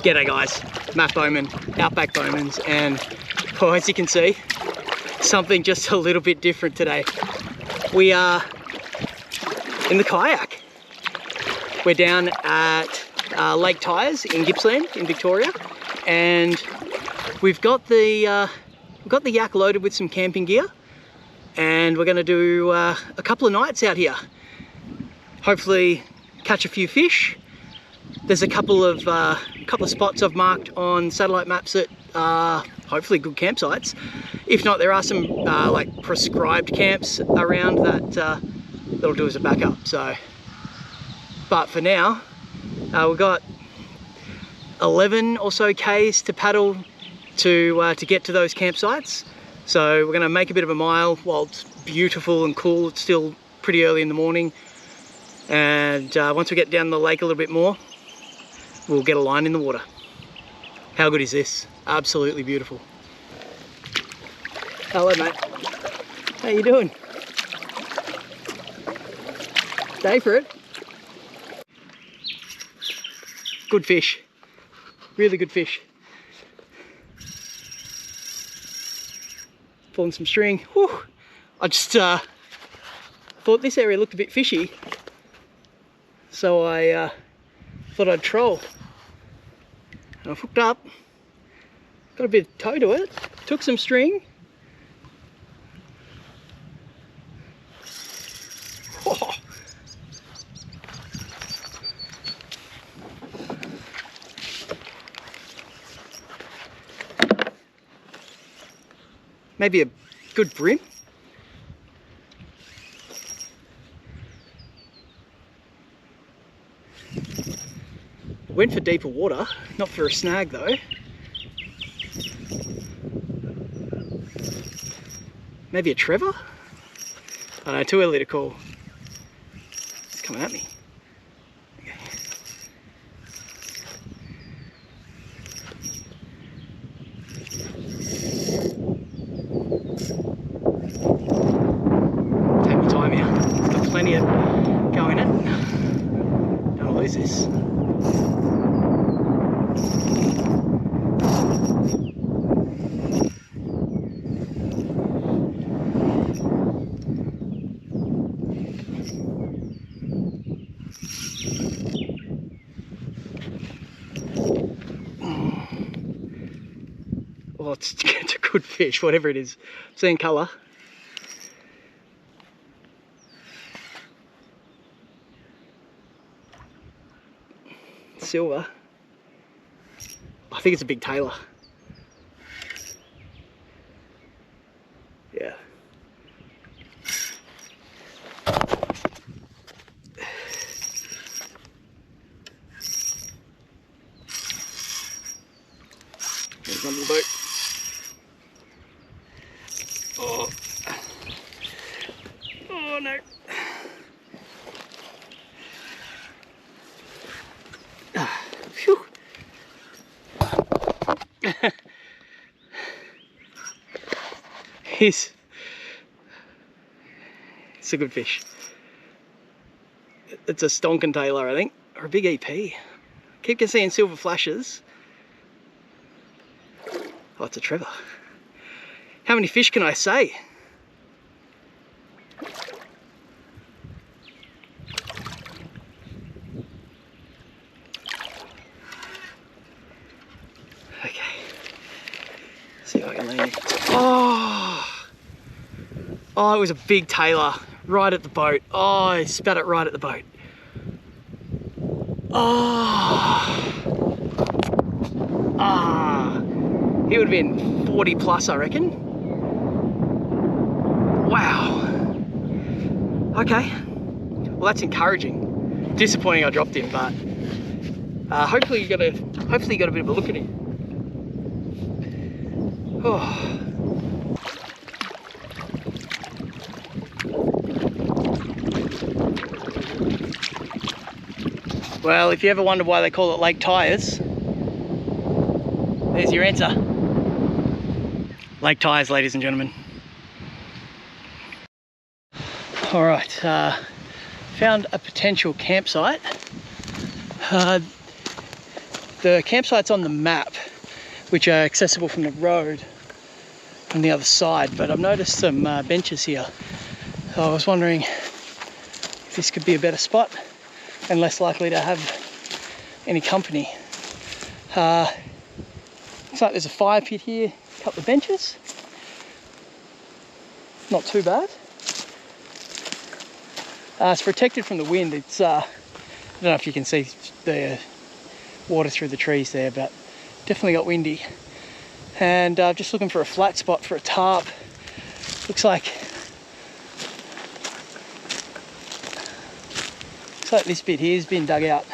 G'day guys, Matt Bowman, Outback Bowmans, and as you can see, something just a little bit different today. We are in the kayak. We're down at Lake Tyres in Gippsland in Victoria, and we've got the yak loaded with some camping gear, and we're going to do a couple of nights out here. Hopefully catch a few fish. There's a couple of spots I've marked on satellite maps that are hopefully good campsites. If not, there are some like prescribed camps around that'll do as a backup. So, but for now, we've got 11 or so Ks to paddle to get to those campsites. So we're going to make a bit of a mile while it's beautiful and cool. It's still pretty early in the morning, and once we get down the lake a little bit more, we'll get a line in the water. How good is this? Absolutely beautiful. Hello mate. How you doing? Stay for it. Good fish. Really good fish. Pulling some string. Whew. I just thought this area looked a bit fishy, so I thought I'd troll. And I've hooked up, got a bit of tow to it, took some string. Oh. Maybe a good brim. Went for deeper water, not for a snag though. Maybe a Trevor? I don't know, too early to call. It's coming at me. Okay. Take my time here. It's got plenty of going in. Don't want to lose this. Well, it's a good fish, whatever it is. I'm seeing colour. Silver. I think it's a big tailor. Yeah. There's one little boat. Oh. Oh no. Phew. It's a good fish. It's a stonking tailor, I think, or a big EP. Keep seeing silver flashes. Oh, it's a Trevor. How many fish can I say? Okay. See if I can land it. Oh! Oh, it was a big tailor right at the boat. Oh, I spat it right at the boat. Oh! Ah! He would have been 40 plus, I reckon. Wow. Okay. Well, that's encouraging. Disappointing I dropped him, but hopefully you got a bit of a look at him. Oh. Well, if you ever wonder why they call it Lake Tyres, there's your answer. Lake Tyres, ladies and gentlemen. All right, found a potential campsite. the campsites on the map, which are accessible from the road on the other side, but I've noticed some benches here. So I was wondering if this could be a better spot and less likely to have any company. Looks like there's a fire pit here, a couple of benches. Not too bad. It's protected from the wind. It's I don't know if you can see the water through the trees there, but definitely got windy. And just looking for a flat spot for a tarp. Looks like this bit here has been dug out.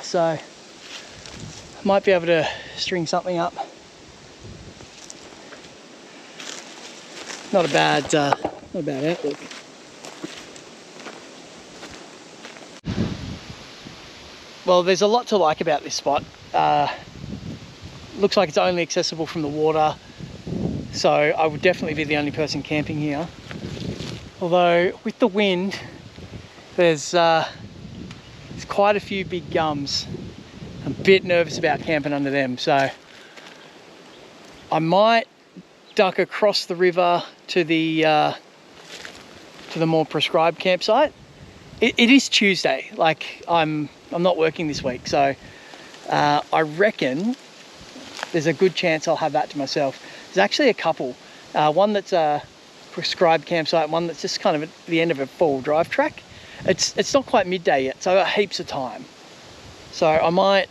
So I might be able to string something up. Not a bad outlook. Well, there's a lot to like about this spot. Looks like it's only accessible from the water, so I would definitely be the only person camping here. Although with the wind, there's quite a few big gums. I'm a bit nervous about camping under them, so I might duck across the river to the more prescribed campsite. It is Tuesday, like I'm not working this week, so I reckon there's a good chance I'll have that to myself. There's actually a couple, one that's a prescribed campsite, one that's just kind of at the end of a four-wheel drive track. It's not quite midday yet, so I've got heaps of time. So I might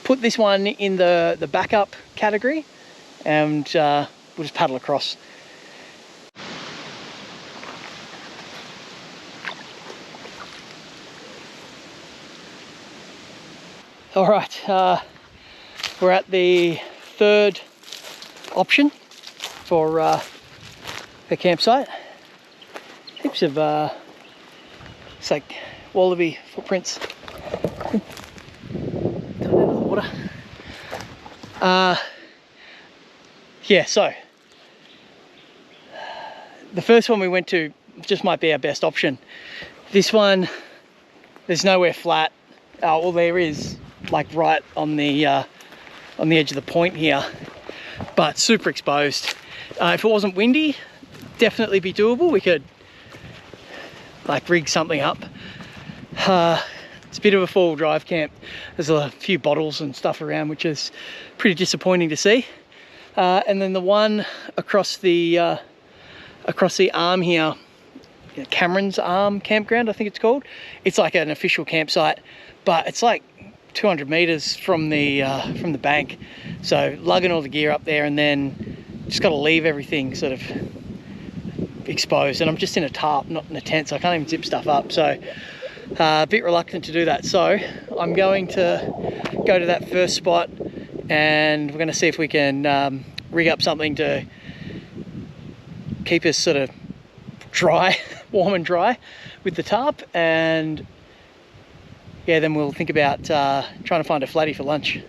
put this one in the backup category, and we'll just paddle across. All right, we're at the third option for the campsite. Heaps of it's like wallaby footprints. Water. Yeah, so the first one we went to just might be our best option. This one, there's nowhere flat. Well, there is, like right on the edge of the point here, but super exposed. If it wasn't windy, definitely be doable. We could like rig something up. It's a bit of a four-wheel drive camp. There's a few bottles and stuff around, which is pretty disappointing to see. And then the one across the arm here, Cameron's Arm Campground, I think it's called. It's like an official campsite, but it's like 200 meters from the bank. So lugging all the gear up there, and then just got to leave everything sort of exposed. And I'm just in a tarp, not in a tent, so I can't even zip stuff up. So a bit reluctant to do that. So I'm going to go to that first spot, and we're going to see if we can rig up something to keep us sort of dry, warm and dry with the tarp. And yeah, then we'll think about trying to find a flatty for lunch.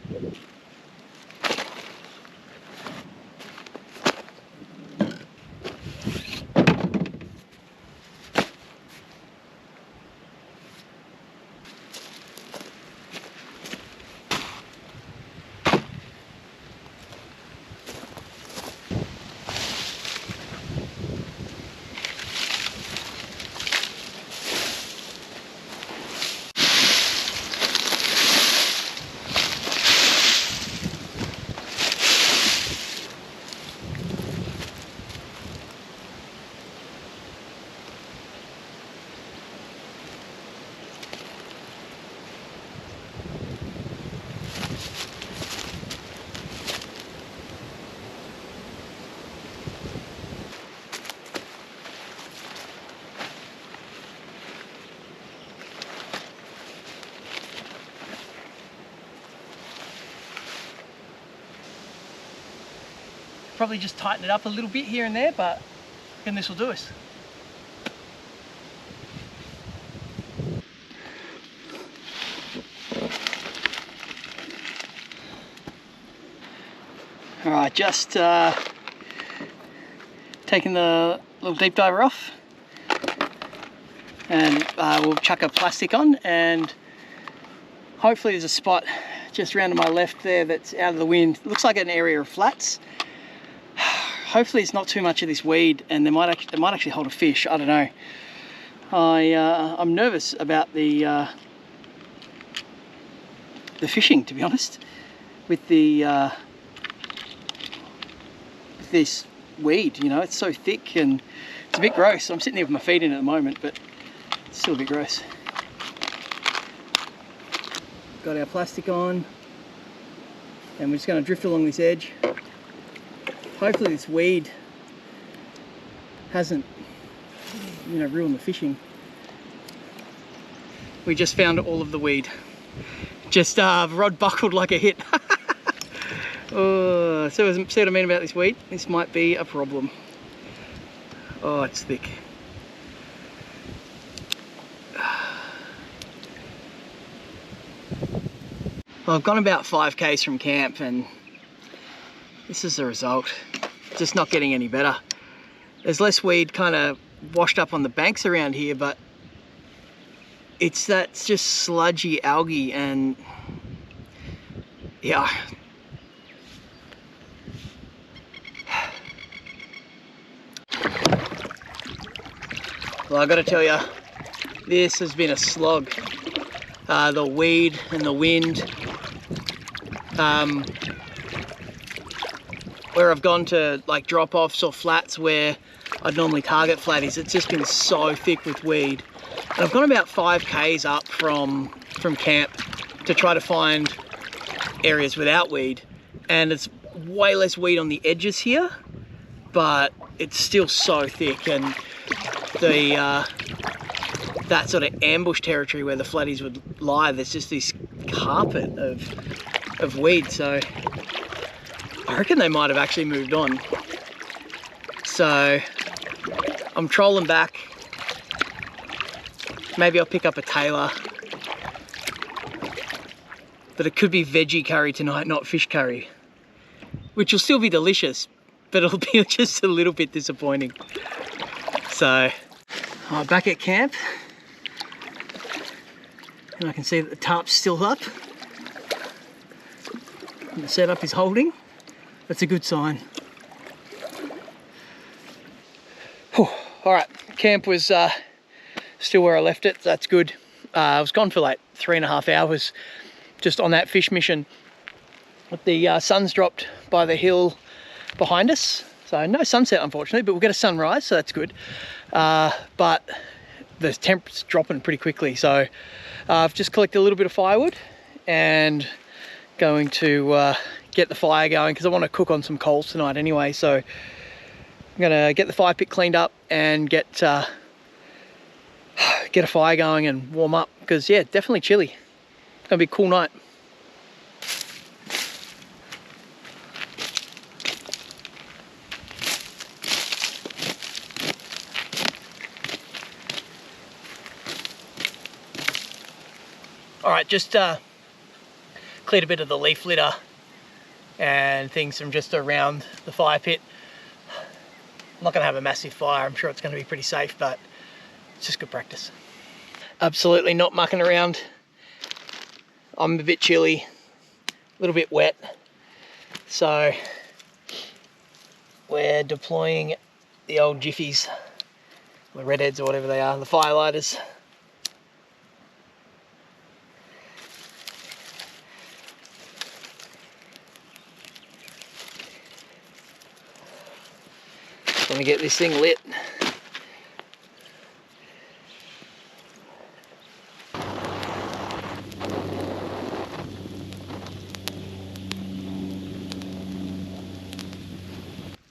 Probably just tighten it up a little bit here and there, but then this will do us. All right, just taking the little deep diver off. And we'll chuck a plastic on, and hopefully there's a spot just around to my left there that's out of the wind. It looks like an area of flats. Hopefully it's not too much of this weed, and it might actually hold a fish. I don't know. I'm nervous about the fishing, to be honest, with the with this weed. You know, it's so thick and it's a bit gross. I'm sitting here with my feet in at the moment, but it's still a bit gross. Got our plastic on, and we're just going to drift along this edge. Hopefully this weed hasn't, you know, ruined the fishing. We just found all of the weed. Just rod buckled like a hit. Oh, see what I mean about this weed? This might be a problem. Oh, it's thick. Well, I've gone about 5 k's from camp, and this is the result. Just not getting any better. There's less weed kind of washed up on the banks around here, but that's just sludgy algae, and yeah. Well, I gotta tell you, this has been a slog. The weed and the wind. Where I've gone to like drop-offs or flats where I'd normally target flatties, it's just been so thick with weed. And I've gone about 5 k's up from camp to try to find areas without weed, and it's way less weed on the edges here, but it's still so thick, and that sort of ambush territory where the flatties would lie, there's just this carpet of weed. So I reckon they might have actually moved on. So I'm trolling back. Maybe I'll pick up a tailor, but it could be veggie curry tonight, not fish curry, which will still be delicious, but it'll be just a little bit disappointing. So back at camp, and I can see that the tarp's still up, and the setup is holding. That's a good sign. Whew. All right, camp was still where I left it. So that's good. I was gone for like 3.5 hours just on that fish mission. But the sun's dropped by the hill behind us, so no sunset unfortunately, but we'll get a sunrise, so that's good. But the temperature's dropping pretty quickly, so I've just collected a little bit of firewood and going to get the fire going, because I want to cook on some coals tonight anyway. So I'm gonna get the fire pit cleaned up and get a fire going and warm up, because yeah, definitely chilly. It's gonna be a cool night. All right, just cleared a bit of the leaf litter and things from just around the fire pit. I'm not gonna have a massive fire. I'm sure it's gonna be pretty safe, but it's just good practice. Absolutely not mucking around. I'm a bit chilly, a little bit wet. So we're deploying the old jiffies, the redheads or whatever they are, the firelighters. Gonna get this thing lit.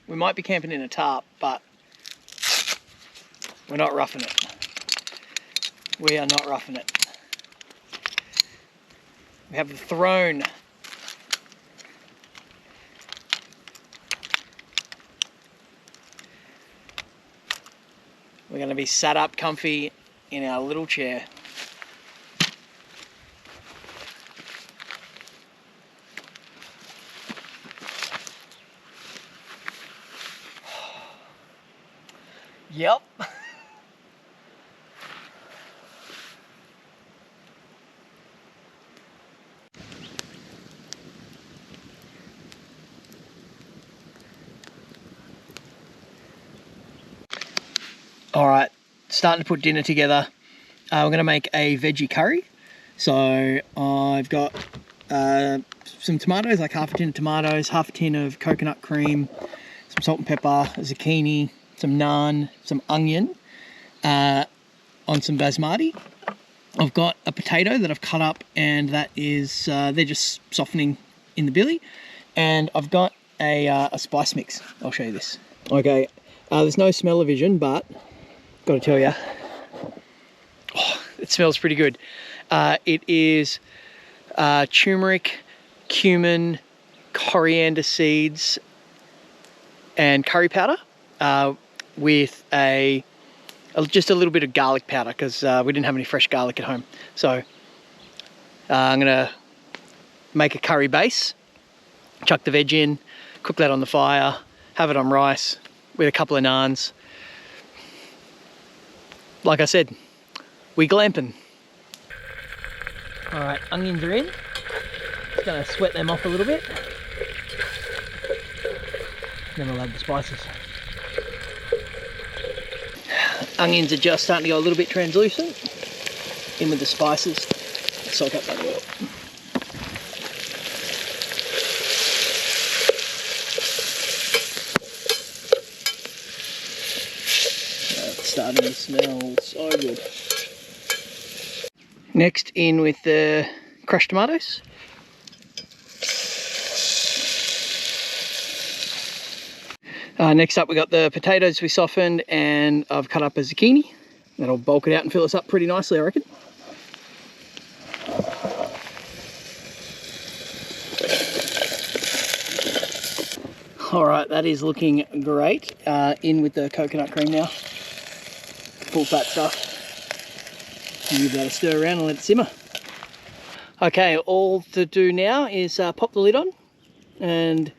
We might be camping in a tarp, but we're not roughing it. We are not roughing it. We have the throne. We're going to be sat up comfy in our little chair. Yep. All right, starting to put dinner together. We're gonna make a veggie curry. So I've got some tomatoes, like half a tin of tomatoes, half a tin of coconut cream, some salt and pepper, a zucchini, some naan, some onion, on some basmati. I've got a potato that I've cut up, and that is, they're just softening in the billy. And I've got a spice mix. I'll show you this. Okay, there's no smell-o-vision, but got to tell you, oh, it smells pretty good. It is turmeric, cumin, coriander seeds, and curry powder with just a little bit of garlic powder, because we didn't have any fresh garlic at home. So I'm gonna make a curry base, chuck the veg in, cook that on the fire, have it on rice with a couple of naans. Like I said, we glamping. All right, onions are in. Just gonna sweat them off a little bit. Then we'll add the spices. Onions are just starting to go a little bit translucent. In with the spices. Soak up that oil. It's starting to smell so good. Next, in with the crushed tomatoes. Next up, we got the potatoes we softened, and I've cut up a zucchini. That'll bulk it out and fill us up pretty nicely, I reckon. All right, that is looking great. In with the coconut cream now. Full fat stuff. And give that a stir around and let it simmer. Okay, all to do now is pop the lid on and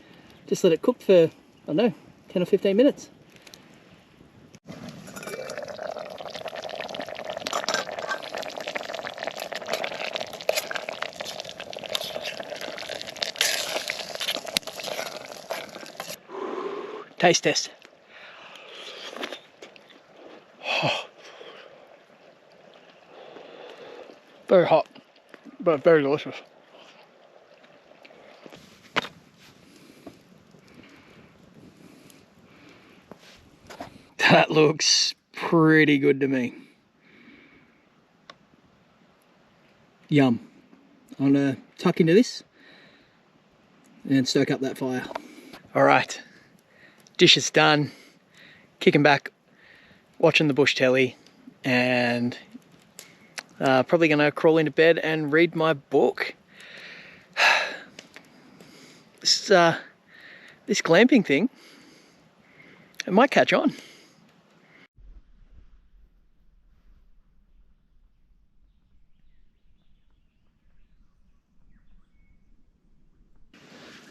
just let it cook for, I don't know, 10 or 15 minutes. Taste test. Oh. Very hot, but very delicious. That looks pretty good to me. Yum. I'm gonna tuck into this and stoke up that fire. All right, dish is done. Kicking back, watching the bush telly, and probably gonna crawl into bed and read my book. This glamping thing, it might catch on.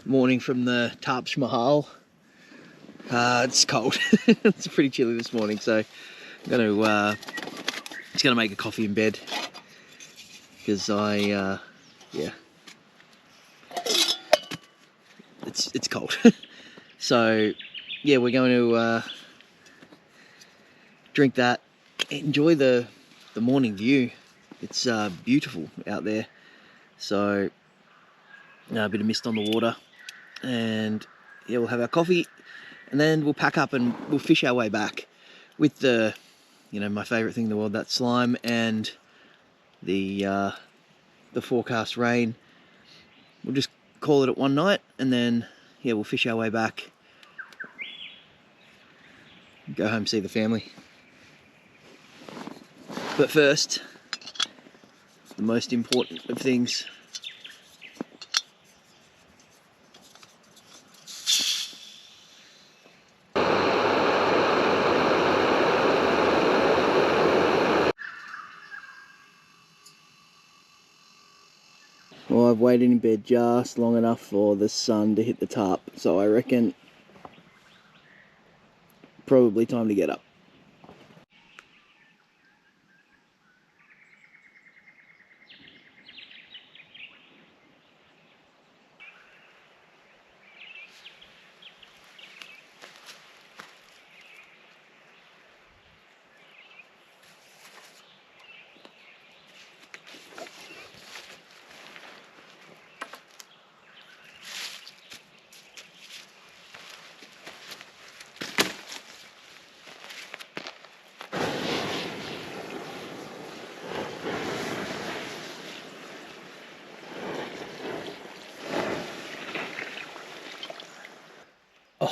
Morning from the Tarp Mahal. It's cold. It's pretty chilly this morning, so I'm gonna just gonna make a coffee in bed, because yeah, it's cold. So yeah, we're going to drink that, enjoy the morning view. It's beautiful out there. So a bit of mist on the water, and yeah, we'll have our coffee, and then we'll pack up and we'll fish our way back with the, you know, my favourite thing in the world, that slime, and the forecast rain. We'll just call it at one night, and then yeah, we'll fish our way back, go home, see the family. But first, the most important of things. Well, I've waited in bed just long enough for the sun to hit the tarp, so I reckon probably time to get up.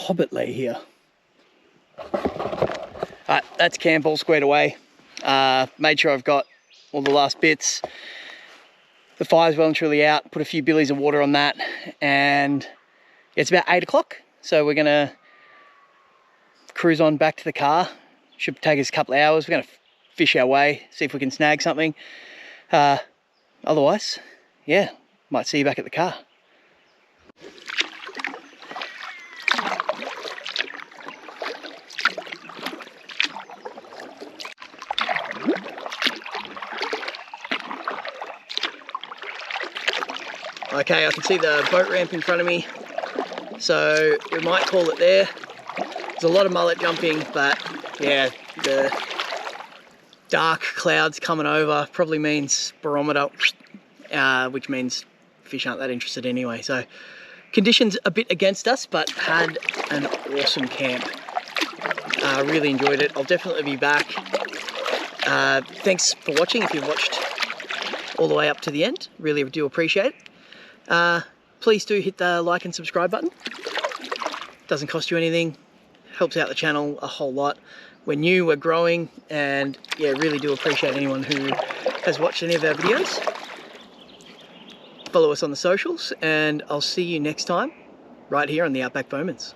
hobbit lay here. Alright, that's camp all squared away. Made sure I've got all the last bits. The fire's well and truly out. Put a few billies of water on that, and it's about 8 o'clock. So we're gonna cruise on back to the car. Should take us a couple of hours. We're gonna fish our way, see if we can snag something. Otherwise, yeah, might see you back at the car. Okay, I can see the boat ramp in front of me, so we might call it there. There's a lot of mullet jumping, but yeah, the dark clouds coming over probably means barometer, which means fish aren't that interested anyway. So conditions a bit against us, but had an awesome camp. Really enjoyed it. I'll definitely be back. Thanks for watching if you've watched all the way up to the end. Really do appreciate it. Please do hit the like and subscribe button. Doesn't cost you anything. Helps out the channel a whole lot. We're new, we're growing, and yeah, really do appreciate anyone who has watched any of our videos. Follow us on the socials, and I'll see you next time right here on the Outback Bowmans.